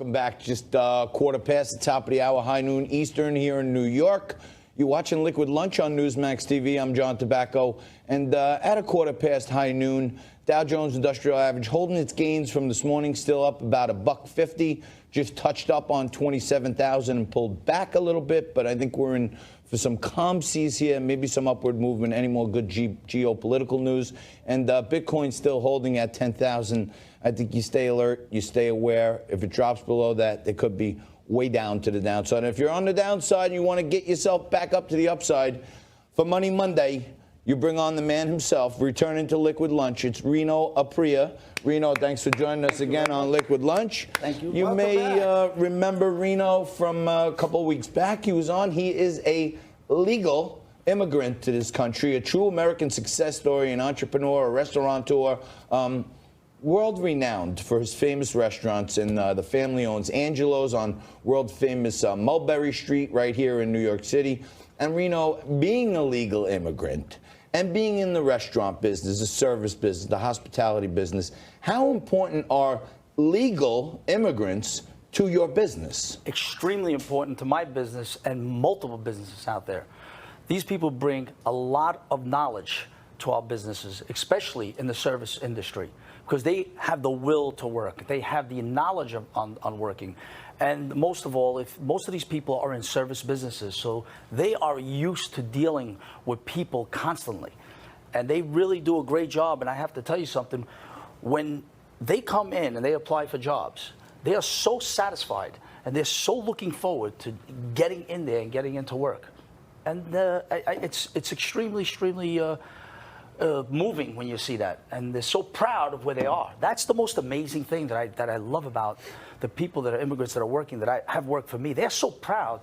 Welcome back. Just quarter past the top of the hour, high noon Eastern here in New York. You're watching Liquid Lunch on Newsmax TV. I'm John Tobacco. And at a quarter past high noon, Dow Jones Industrial Average holding its gains from this morning, still up about $1.50. Just touched up on 27,000 and pulled back a little bit. But I think we're in for some calm seas here, maybe some upward movement, any more good geopolitical news. And Bitcoin still holding at 10,000. I think you stay alert, you stay aware. If it drops below that, it could be way down to the downside. And if you're on the downside and you want to get yourself back up to the upside, for Money Monday, you bring on the man himself, returning to Liquid Lunch. It's Rino Aprea. Rino, thanks for joining us again on Liquid Lunch. Thank you. You may remember Rino from a couple of weeks back. He was on. He is a legal immigrant to this country, a true American success story, an entrepreneur, a restaurateur, world-renowned for his famous restaurants. And the family owns Angelo's on world-famous Mulberry Street right here in New York City. And Rino, being a legal immigrant and being in the restaurant business, the service business, the hospitality business, how important are legal immigrants to your business? Extremely important to my business and multiple businesses out there. These people bring a lot of knowledge to our businesses, especially in the service industry, because they have the will to work. They have the knowledge on working. And most of all, if most of these people are in service businesses, so they are used to dealing with people constantly. And they really do a great job. And I have to tell you something, when they come in and they apply for jobs, they are so satisfied and they're so looking forward to getting in there and getting into work. And it's extremely moving when you see that, and they're so proud of where they are. That's the most amazing thing that I love about the people that are immigrants that are working, that I have worked for me. They're so proud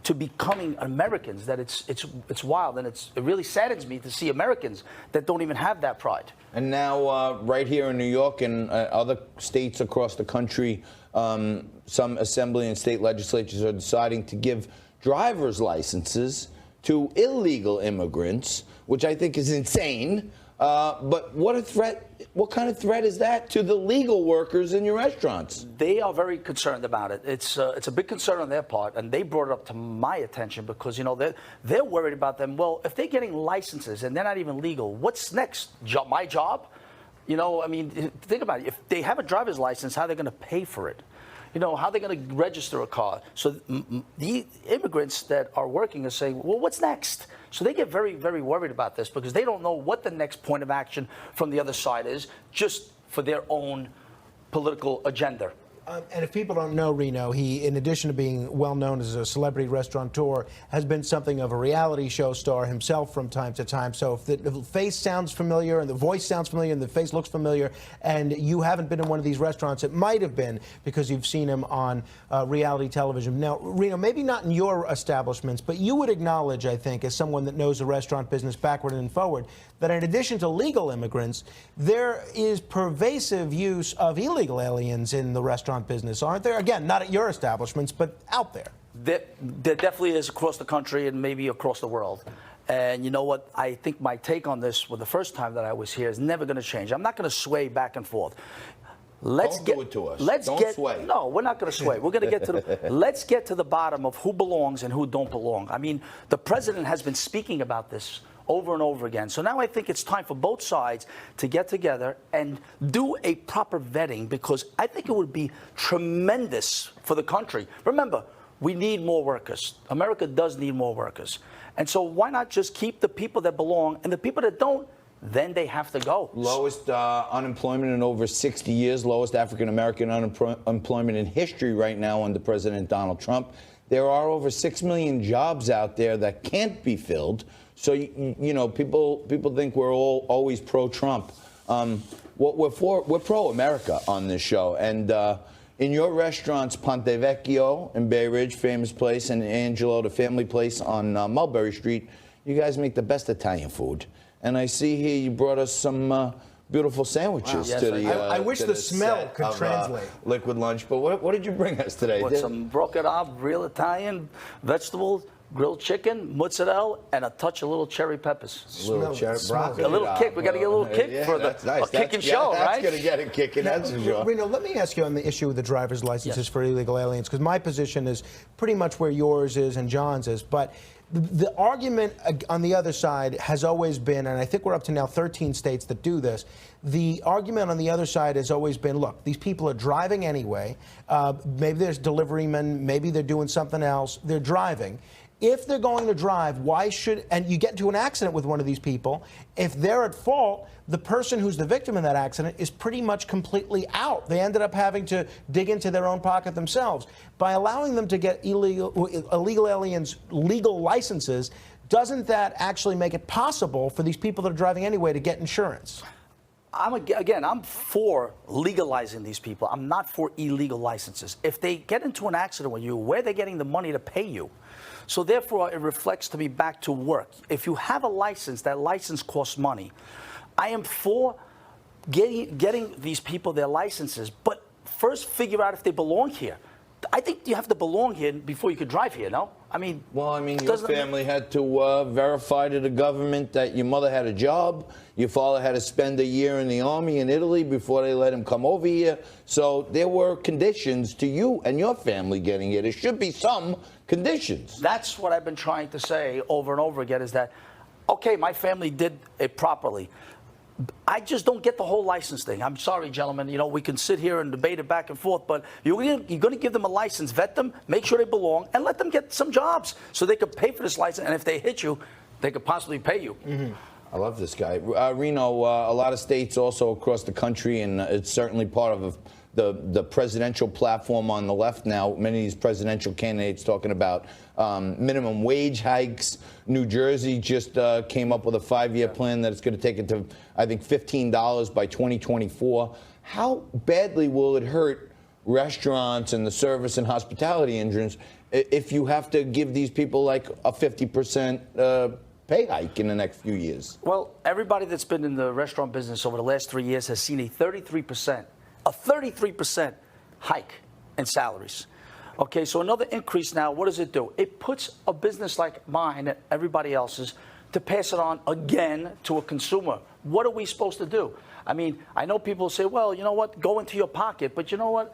to becoming Americans that it's wild, and it really saddens me to see Americans that don't even have that pride. And now, right here in New York and other states across the country, some assembly and state legislatures are deciding to give driver's licenses to illegal immigrants, which I think is insane. But what kind of threat is that to the legal workers in your restaurants? They are very concerned about it. It's a big concern on their part, and they brought it up to my attention because, you know, they're worried about them. Well, if they're getting licenses and they're not even legal, what's next? My job? You know, I mean, think about it. If they have a driver's license, how are they going to pay for it? You know, how are they going to register a car? So the immigrants that are working are saying, well, what's next? So they get very, very worried about this because they don't know what the next point of action from the other side is, just for their own political agenda. And if people don't know Rino, he, in addition to being well known as a celebrity restaurateur, has been something of a reality show star himself from time to time. So if the face sounds familiar and the voice sounds familiar and the face looks familiar and you haven't been in one of these restaurants, it might have been because you've seen him on reality television. Now, Rino, maybe not in your establishments, but you would acknowledge, I think, as someone that knows the restaurant business backward and forward, that in addition to legal immigrants, there is pervasive use of illegal aliens in the restaurant business, aren't there? Again, not at your establishments, but out there. There definitely is across the country and maybe across the world. And you know what? I think my take on this, well, the first time that I was here, is never going to change. I'm not going to sway back and forth. Don't do it to us. Don't sway. No, we're not going to sway. We're going to get to let's get to the bottom of who belongs and who don't belong. I mean, the president has been speaking about this over and over again. So now I think it's time for both sides to get together and do a proper vetting, because I think it would be tremendous for the country. Remember, we need more workers. America does need more workers. And so why not just keep the people that belong, and the people that don't, then they have to go. Lowest unemployment in over 60 years, lowest African-American unemployment in history right now under President Donald Trump. There are over 6 million jobs out there that can't be filled. So, you know, people think we're all always pro-Trump. We're pro-America on this show. And in your restaurants, Ponte Vecchio in Bay Ridge, famous place, and Angelo, the family place on Mulberry Street, you guys make the best Italian food. And I see here you brought us some beautiful sandwiches. Wow. To Yes, the. I wish the smell could translate. Liquid Lunch. But what did you bring us today? With some broccoli, real Italian vegetables, grilled chicken, mozzarella, and a touch of little cherry peppers. Little cherry broccoli. A little kick. We got to get a little kick Yeah, for the that's nice. kicking show, that's right? going to get a kicking, that's for sure. Rino, let me ask you on the issue of the driver's licenses for illegal aliens, because my position is pretty much where yours is and John's is. But the argument on the other side has always been, and I think we're up to now 13 states that do this, the argument on the other side has always been, look, these people are driving anyway. Maybe there's delivery men, maybe they're doing something else. They're driving. If they're going to drive, why should, and you get into an accident with one of these people, if they're at fault, the person who's the victim in that accident is pretty much completely out. They ended up having to dig into their own pocket themselves. By allowing them to get illegal aliens legal licenses, doesn't that actually make it possible for these people that are driving anyway to get insurance? I'm for legalizing these people. I'm not for illegal licenses. If they get into an accident with you, where are they getting the money to pay you? So therefore, it reflects to me back to work. If you have a license, that license costs money. I am for getting these people their licenses, but first figure out if they belong here. I think you have to belong here before you could drive here, no? I mean, well, your family had to verify to the government that your mother had a job, your father had to spend a year in the army in Italy before they let him come over here. So there were conditions to you and your family getting here. There should be some conditions. That's what I've been trying to say over and over again, is that, okay, my family did it properly. I just don't get the whole license thing. I'm sorry, gentlemen. We can sit here and debate it back and forth, but you're going to give them a license, vet them, make sure they belong, and let them get some jobs so they could pay for this license. And if they hit you, they could possibly pay you. Mm-hmm. I love this guy. Rino, a lot of states also across the country, and it's certainly part of the presidential platform on the left now. Many of these presidential candidates talking about minimum wage hikes. New Jersey just came up with a 5-year plan that it's going to take it to, I think, $15 by 2024. How badly will it hurt restaurants and the service and hospitality industries if you have to give these people like a 50% pay hike in the next few years? Well, everybody that's been in the restaurant business over the last 3 years has seen a 33% hike in salaries. Okay, so another increase now, what does it do? It puts a business like mine and everybody else's to pass it on again to a consumer. What are we supposed to do? I mean, I know people say, well, you know what, go into your pocket, but you know what?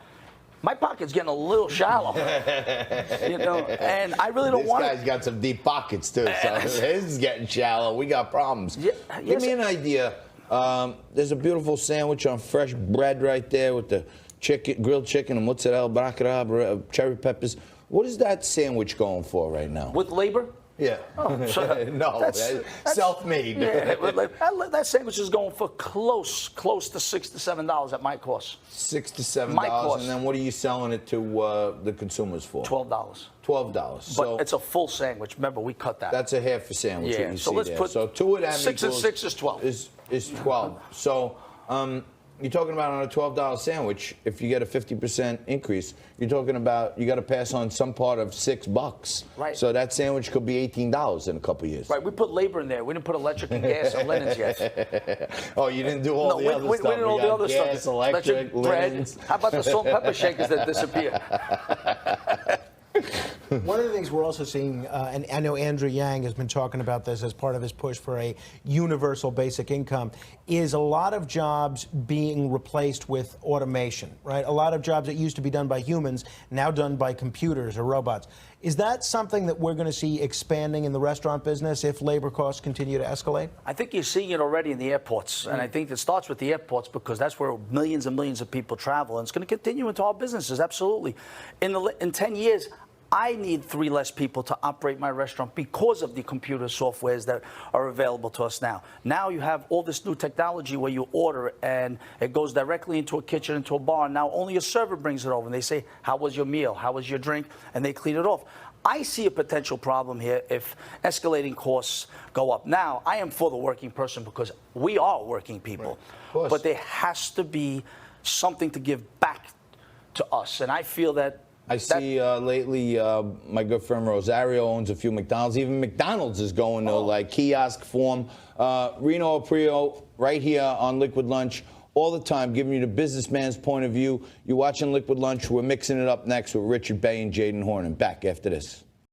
My pocket's getting a little shallow, and I really don't want to. This guy's got some deep pockets, too, so his is getting shallow. We got problems. Yeah, Give me an idea. There's a beautiful sandwich on fresh bread right there with the grilled chicken and mozzarella, broccoli, cherry peppers. What is that sandwich going for right now? With labor? Yeah. Oh, so no, that's self-made. Yeah, that sandwich is going for close to $6 to $7 at my cost. $6 to $7, and then what are you selling it to the consumers for? $12. $12. But it's a full sandwich. Remember, we cut that. That's a half a sandwich. Yeah. What you So see let's there. put so 2 of them 6 and 6 is 12. Is 12. So you're talking about on a $12 sandwich, if you get a 50% increase, you're talking about you got to pass on some part of $6. Right. So that sandwich could be $18 in a couple of years. Right. We put labor in there. We didn't put electric and gas and linens yet. Oh, you didn't do all the other stuff. We didn't do all the other gas, stuff. Electric, bread. How about the salt and pepper shakers that disappear? One of the things we're also seeing, and I know Andrew Yang has been talking about this as part of his push for a universal basic income, is a lot of jobs being replaced with automation, right? A lot of jobs that used to be done by humans, now done by computers or robots. Is that something that we're going to see expanding in the restaurant business if labor costs continue to escalate? I think you're seeing it already in the airports, and I think it starts with the airports because that's where millions and millions of people travel, and it's going to continue into our businesses, absolutely. In 10 years, I need 3 less people to operate my restaurant because of the computer softwares that are available to us now. Now you have all this new technology where you order it and it goes directly into a kitchen, into a bar. And now only a server brings it over and they say, how was your meal? How was your drink? And they clean it off. I see a potential problem here if escalating costs go up. Now, I am for the working person because we are working people. Right. But there has to be something to give back to us. And I feel that I see lately my good friend Rosario owns a few McDonald's. Even McDonald's is going to like kiosk form. Rino Aprea right here on Liquid Lunch all the time, giving you the businessman's point of view. You're watching Liquid Lunch. We're mixing it up next with Richard Bay and Jaden Hornan. Back after this.